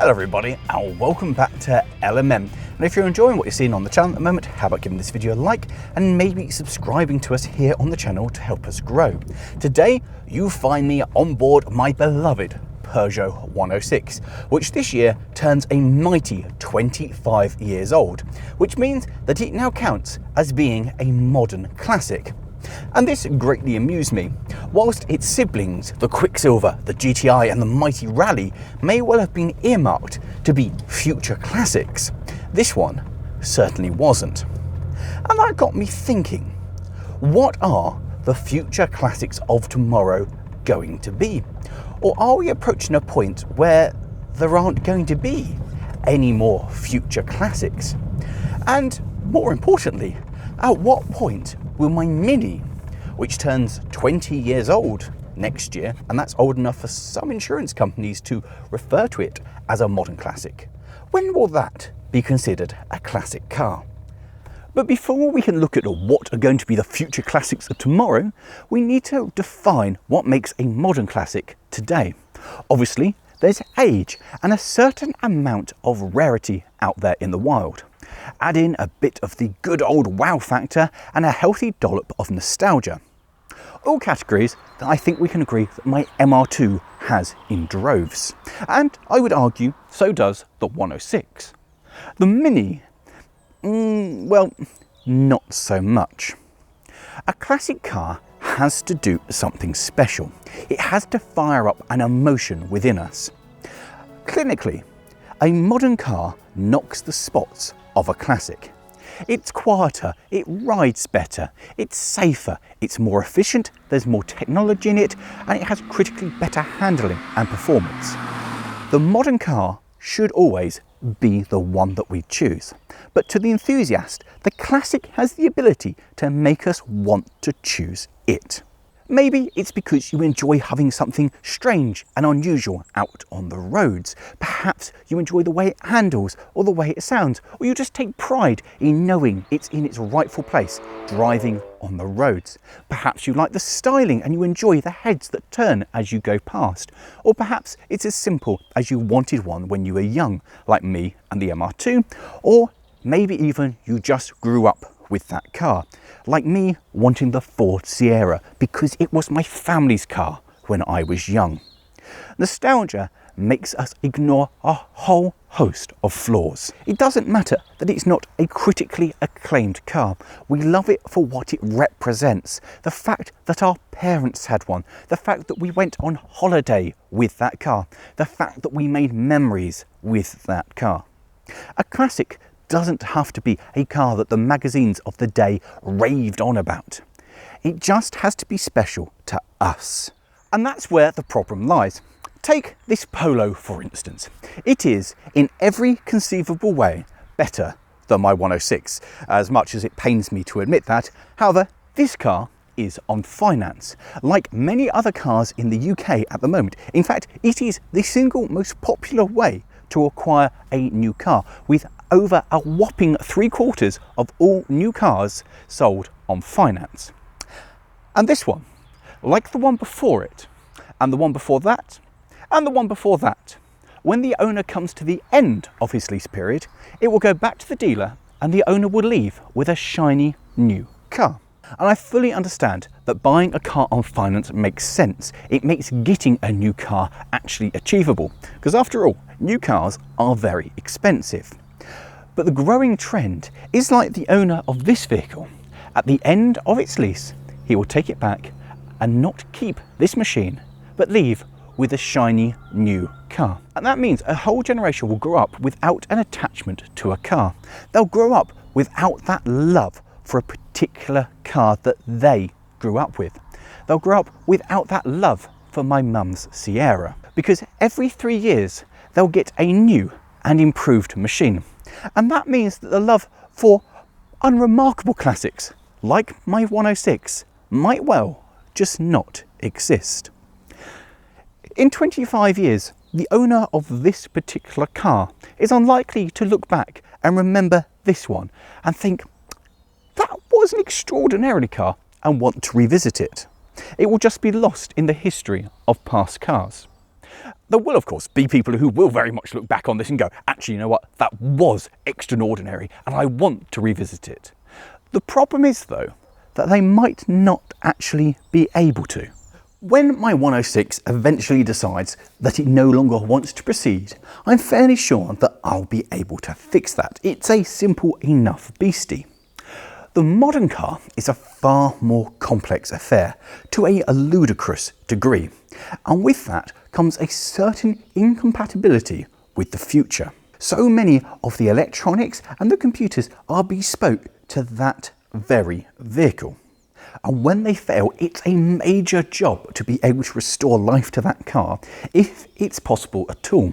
Hello everybody and welcome back to LMM. And if you're enjoying what you're seeing on the channel at the moment, how about giving this video a like and maybe subscribing to us here on the channel to help us grow. Today you find me on board my beloved Peugeot 106, which this year turns a mighty 25 years old, which means that it now counts as being a modern classic. And this greatly amused me. Whilst its siblings, the Quicksilver, the GTI and the mighty Rally, may well have been earmarked to be future classics, this one certainly wasn't. And that got me thinking, what are the future classics of tomorrow going to be? Or are we approaching a point where there aren't going to be any more future classics? And more importantly, at what point will my Mini, which turns 20 years old next year, and that's old enough for some insurance companies to refer to it as a modern classic, when will that be considered a classic car? But before we can look at what are going to be the future classics of tomorrow, we need to define what makes a modern classic today. Obviously, there's age and a certain amount of rarity out there in the wild. Add in a bit of the good old wow factor and a healthy dollop of nostalgia. All categories that I think we can agree that my MR2 has in droves. And I would argue so does the 106. The Mini, well, not so much. A classic car has to do something special. It has to fire up an emotion within us. Clinically, a modern car knocks the spots of a classic. It's quieter, it rides better, it's safer, it's more efficient, there's more technology in it, and it has critically better handling and performance. The modern car should always be the one that we choose. But to the enthusiast, the classic has the ability to make us want to choose it. Maybe it's because you enjoy having something strange and unusual out on the roads. Perhaps you enjoy the way it handles or the way it sounds, or you just take pride in knowing it's in its rightful place, driving on the roads. Perhaps you like the styling and you enjoy the heads that turn as you go past. Or perhaps it's as simple as you wanted one when you were young, like me and the MR2, or maybe even you just grew up with that car, like me wanting the Ford Sierra because it was my family's car when I was young. Nostalgia makes us ignore a whole host of flaws. It doesn't matter that it's not a critically acclaimed car. We love it for what it represents. The fact that our parents had one, the fact that we went on holiday with that car, the fact that we made memories with that car. A classic doesn't have to be a car that the magazines of the day raved on about. It just has to be special to us. And that's where the problem lies. Take this Polo for instance. It is in every conceivable way better than my 106, as much as it pains me to admit that. However, this car is on finance, like many other cars in the UK at the moment. In fact, it is the single most popular way to acquire a new car, with over a whopping 3/4 of all new cars sold on finance. And this one, like the one before it, and the one before that, and the one before that, when the owner comes to the end of his lease period, it will go back to the dealer and the owner will leave with a shiny new car. And I fully understand that buying a car on finance makes sense. It makes getting a new car actually achievable, because after all, new cars are very expensive. But the growing trend is like the owner of this vehicle. At the end of its lease, he will take it back and not keep this machine, but leave with a shiny new car. And that means a whole generation will grow up without an attachment to a car. They'll grow up without that love for a particular car that they grew up with. They'll grow up without that love for my mum's Sierra, because every 3 years they'll get a new and improved machine. And that means that the love for unremarkable classics like my 106 might well just not exist. In 25 years, the owner of this particular car is unlikely to look back and remember this one and think, that was an extraordinary car, and want to revisit it. It will just be lost in the history of past cars. There will, of course, be people who will very much look back on this and go, actually, you know what, that was extraordinary and I want to revisit it. The problem is, though, that they might not actually be able to. When my 106 eventually decides that it no longer wants to proceed, I'm fairly sure that I'll be able to fix that. It's a simple enough beastie. The modern car is a far more complex affair to a ludicrous degree, and with that comes a certain incompatibility with the future. So many of the electronics and the computers are bespoke to that very vehicle. And when they fail, it's a major job to be able to restore life to that car, if it's possible at all.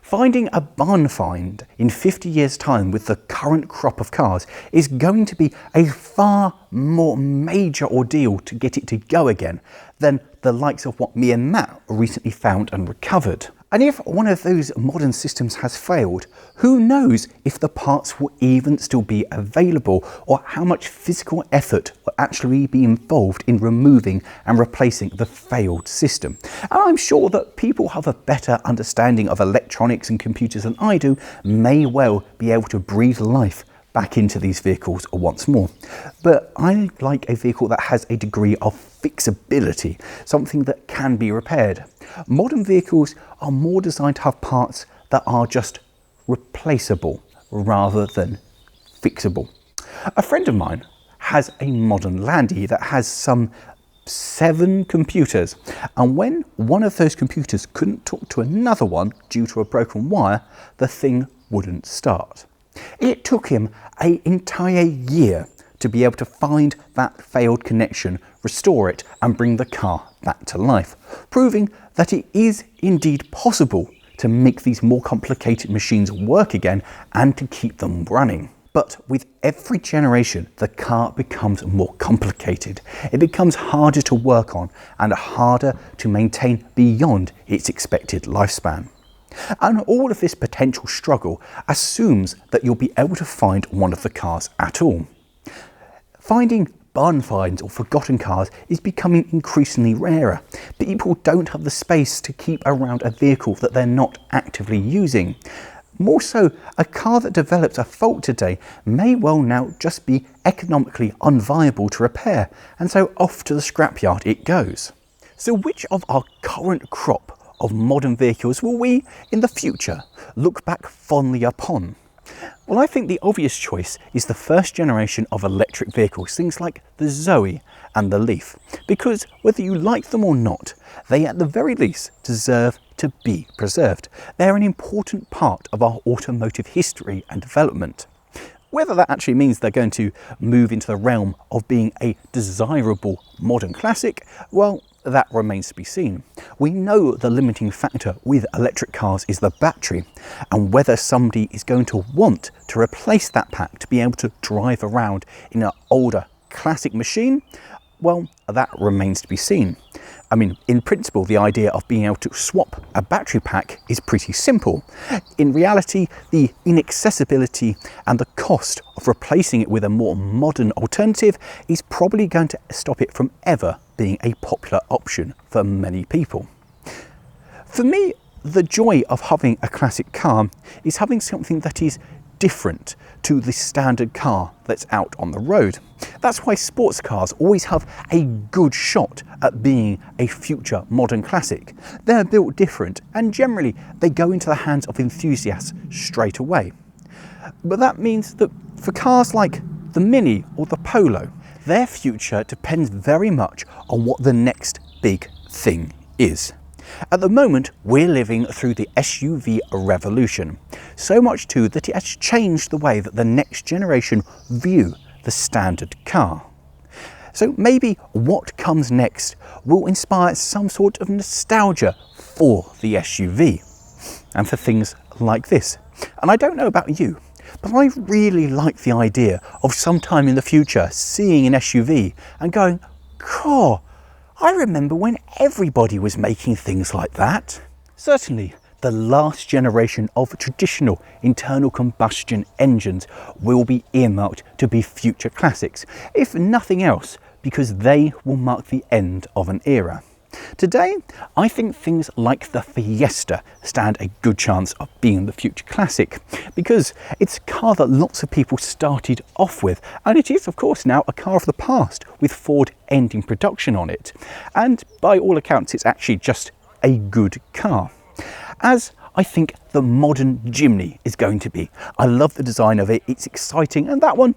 Finding a barn find in 50 years' time with the current crop of cars is going to be a far more major ordeal to get it to go again than the likes of what me and Matt recently found and recovered. And if one of those modern systems has failed, who knows if the parts will even still be available or how much physical effort will actually be involved in removing and replacing the failed system. And I'm sure that people who have a better understanding of electronics and computers than I do may well be able to breathe life back into these vehicles once more. But I like a vehicle that has a degree of fixability, something that can be repaired. Modern vehicles are more designed to have parts that are just replaceable rather than fixable. A friend of mine has a modern Landy that has some 7 computers, and when one of those computers couldn't talk to another one due to a broken wire, the thing wouldn't start. It took him an entire year to be able to find that failed connection, restore it and bring the car back to life, proving that it is indeed possible to make these more complicated machines work again and to keep them running. But with every generation, the car becomes more complicated. It becomes harder to work on and harder to maintain beyond its expected lifespan. And all of this potential struggle assumes that you'll be able to find one of the cars at all. Finding barn finds or forgotten cars is becoming increasingly rarer. People don't have the space to keep around a vehicle that they're not actively using. More so, a car that develops a fault today may well now just be economically unviable to repair, and so off to the scrapyard it goes. So which of our current crop of modern vehicles will we, in the future, look back fondly upon? Well, I think the obvious choice is the first generation of electric vehicles, things like the Zoe and the Leaf, because whether you like them or not, they at the very least deserve to be preserved. They're an important part of our automotive history and development. Whether that actually means they're going to move into the realm of being a desirable modern classic, well, that remains to be seen. We know the limiting factor with electric cars is the battery, and whether somebody is going to want to replace that pack to be able to drive around in an older classic machine, well, that remains to be seen. I mean, in principle, the idea of being able to swap a battery pack is pretty simple. In reality, the inaccessibility and the cost of replacing it with a more modern alternative is probably going to stop it from ever being a popular option for many people. For me, the joy of having a classic car is having something that is different to the standard car that's out on the road. That's why sports cars always have a good shot at being a future modern classic. They're built different, and generally they go into the hands of enthusiasts straight away. But that means that for cars like the Mini or the Polo, their future depends very much on what the next big thing is. At the moment, we're living through the SUV revolution, so much too that it has changed the way that the next generation view the standard car. So maybe what comes next will inspire some sort of nostalgia for the SUV and for things like this. And I don't know about you, but I really like the idea of sometime in the future seeing an SUV and going, "Cool, I remember when everybody was making things like that." Certainly, the last generation of traditional internal combustion engines will be earmarked to be future classics, if nothing else, because they will mark the end of an era. Today, I think things like the Fiesta stand a good chance of being the future classic, because it's a car that lots of people started off with, and it is of course now a car of the past, with Ford ending production on it. And by all accounts, it's actually just a good car, as I think the modern Jimny is going to be. I love the design of it, it's exciting, and that one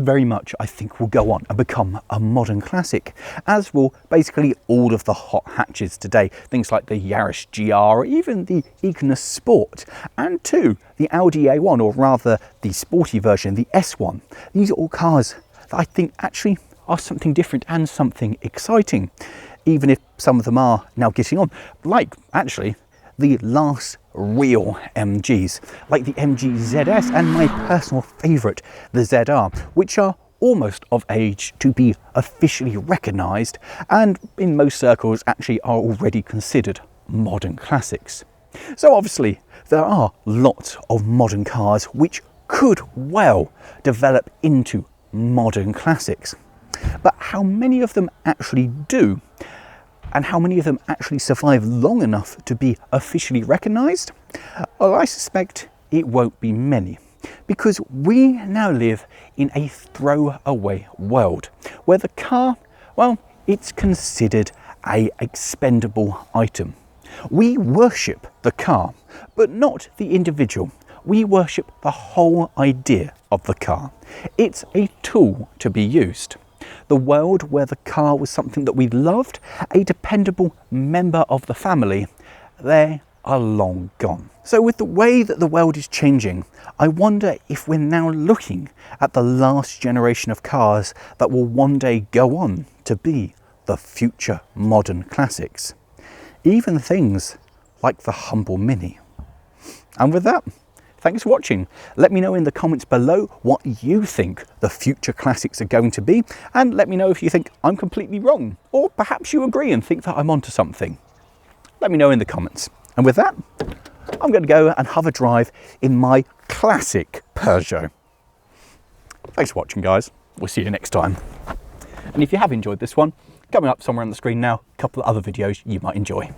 very much I think will go on and become a modern classic, as will basically all of the hot hatches today, things like the Yaris GR or even the Ignis Sport, and too the Audi A1, or rather the sporty version, the S1. These are all cars that I think actually are something different and something exciting, even if some of them are now getting on, like actually the last real MGs, like the MG ZS and my personal favourite, the ZR, which are almost of age to be officially recognised, and in most circles actually are already considered modern classics. So obviously there are lots of modern cars which could well develop into modern classics, but how many of them actually do, and how many of them actually survive long enough to be officially recognised? Well, I suspect it won't be many, because we now live in a throwaway world where the car, well, it's considered an expendable item. We worship the car, but not the individual. We worship the whole idea of the car. It's a tool to be used. The world where the car was something that we loved, a dependable member of the family, they are long gone. So with the way that the world is changing, I wonder if we're now looking at the last generation of cars that will one day go on to be the future modern classics. Even things like the humble Mini. And with that, thanks for watching. Let me know in the comments below what you think the future classics are going to be, and let me know if you think I'm completely wrong, or perhaps you agree and think that I'm onto something. Let me know in the comments. And with that, I'm going to go and have a drive in my classic Peugeot. Thanks for watching, guys. We'll see you next time. And if you have enjoyed this one, coming up somewhere on the screen now, a couple of other videos you might enjoy.